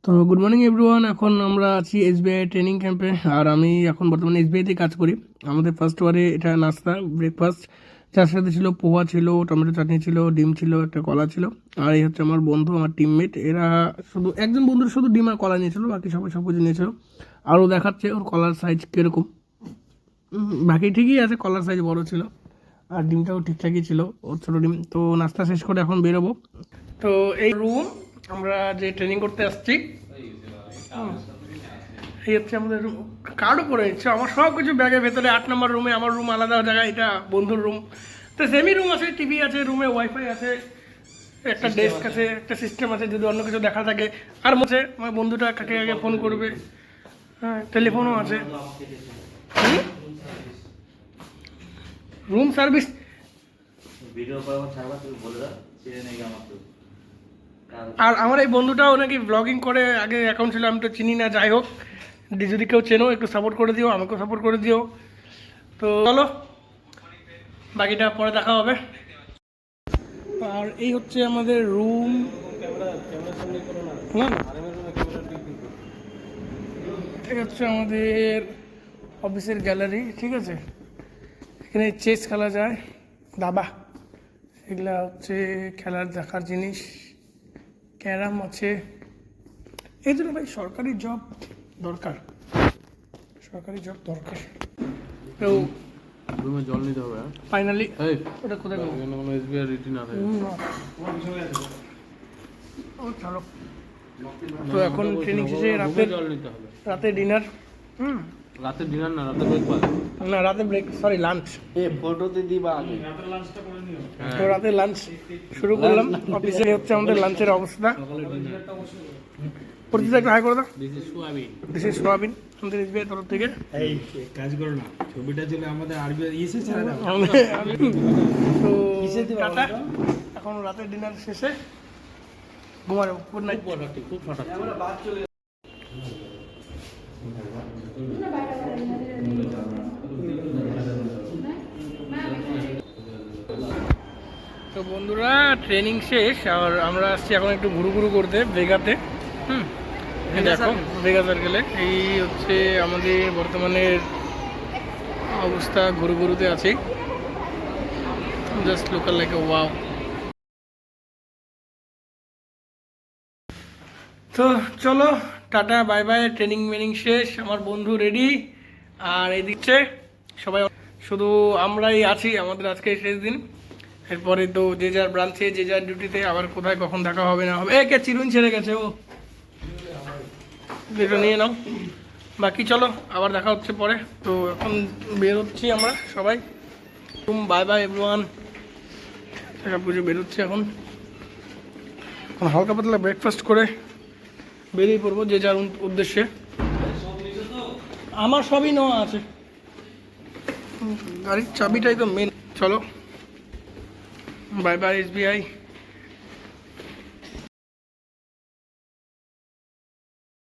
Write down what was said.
তো good morning everyone. এখন আমরা আছি এসবিআই ট্রেনিং ক্যাম্পে, আর আমি এখন বর্তমানে এসবিআইতে কাজ করি। আমাদের ফার্স্ট ওয়ারে এটা নাস্তা ব্রেকফাস্ট, যার সাথে ছিল পোহা, ছিল টমেটো চাটনি, ছিল ডিম, ছিল একটা কলা ছিল। আর এই হচ্ছে আমার বন্ধু, আমার টিমমেট। এরা শুধু একজন বন্ধুর শুধু ডিম আর কলা নিয়েছিল, বাকি সবাই সব কিছু নিয়েছিল। আরও দেখাচ্ছে ওর কলার সাইজ কীরকম। বাকি ঠিকই আছে, কলার সাইজ বড় ছিল, আর ডিমটাও ঠিকঠাকই ছিল, ওর ছোটো ডিম। তো নাস্তা শেষ করে এখন বেরোবো। তো এই রুম আমরা যে ট্রেনিং করতে আসছি, এই হচ্ছে আমাদের রুম। কার্ডও করে নিচ্ছে আমার সব কিছু ব্যাগের ভেতরে। 8 নম্বর রুমে, আমার রুম আলাদা জায়গায়, এটা বন্ধুর রুম। তো সেমি রুম আছে, টিভি আছে, রুমে ওয়াইফাই আছে, একটা ডেস্ক আছে, একটা সিস্টেম আছে যদি অন্য কিছু দেখা থাকে। আর মনে আমার বন্ধুটা কাকে আগে ফোন করবে, হ্যাঁ, টেলিফোনও আছে। রুম সার্ভিস আর আমার এই বন্ধুটাও নাকি ব্লগিং করে, আগে অ্যাকাউন্ট ছিল, আমি তো চিনি না। যাই হোক, যদি কেউ চেনো একটু সাপোর্ট করে দিও, আমাকেও সাপোর্ট করে দিও। তো চলো, বাকিটা পরে দেখা হবে। আর এই হচ্ছে আমাদের রুম। এই হচ্ছে আমাদের অফিসের গ্যালারি, ঠিক আছে। এখানে চেস খেলা যায়, দাবা, এগুলা হচ্ছে খেলার দেখার জিনিস। ক্যারাম আছে। এই জন্য ভাই সরকারি জব দরকার, সরকারি জব দরকার। তো রুমে জল নিতে হবে ফাইনালি ওটা কোথায় গেল? কোনো এসবিআই রিটি না থাকে। ও চলো। তো এখন ট্রেনিং শেষে রাতে ডিনার। রাতে ডিনার না, রাতে ব্রেকফাস্ট না, রাতে ব্রেক, সরি লাঞ্চ। ফটোতে দিবা আগে। তো রাতে লাঞ্চ শুরু করলাম। অফিসে হচ্ছে আমাদের লাঞ্চের অবস্থা। পরিচিত একটু হাই করে দাও। দিস ইজ সোয়াবিন আমাদের এসবিআই তরফ থেকে। এই কাজ করো না, ছবিটা চলে আমাদের আরবি ইসে ছেড়ে দাও। তো টাটা। এখন রাতের ডিনার শেষে ঘুমাবো। Good night. খুব ফাটাচ্ছে। তো বন্ধুরা, ট্রেনিং শেষ, আর আমরা আসছি এখন একটু ঘুরু করতে ভেগাতে। দেখো ভেগা সার্কেলে এই হচ্ছে আমাদের বর্তমানের অবস্থা। ঘুরুতে আছি, just look like a wow. তো চলো, টাটা বাই বাই। ট্রেনিং মেনিং শেষ, আমার বন্ধু রেডি, আর এই দিচ্ছে সবাই, শুধু আমরাই আছি। আমাদের আজকে শেষ দিন, এরপরে তো যে যার ব্রাঞ্চে, যে যার ডিউটিতে। আবার কোথায় কখন দেখা হবে না হবে। কে চিরুন ছেড়ে গেছে, ও এটা নিয়ে নাও। বাকি চলো, আবার দেখা হচ্ছে পরে। তো এখন বেরোচ্ছি আমরা সবাই। Bye bye everyone. সব কিছু বেরোচ্ছি এখন হালকা পাতলা ব্রেকফাস্ট করে বেরিয়ে পড়বো যে যার উদ্দেশ্যে। আমার সবই নেওয়া আছে, গাড়ির চাবিটাই তো মেন। চলো, বাই বাই এসবিআই।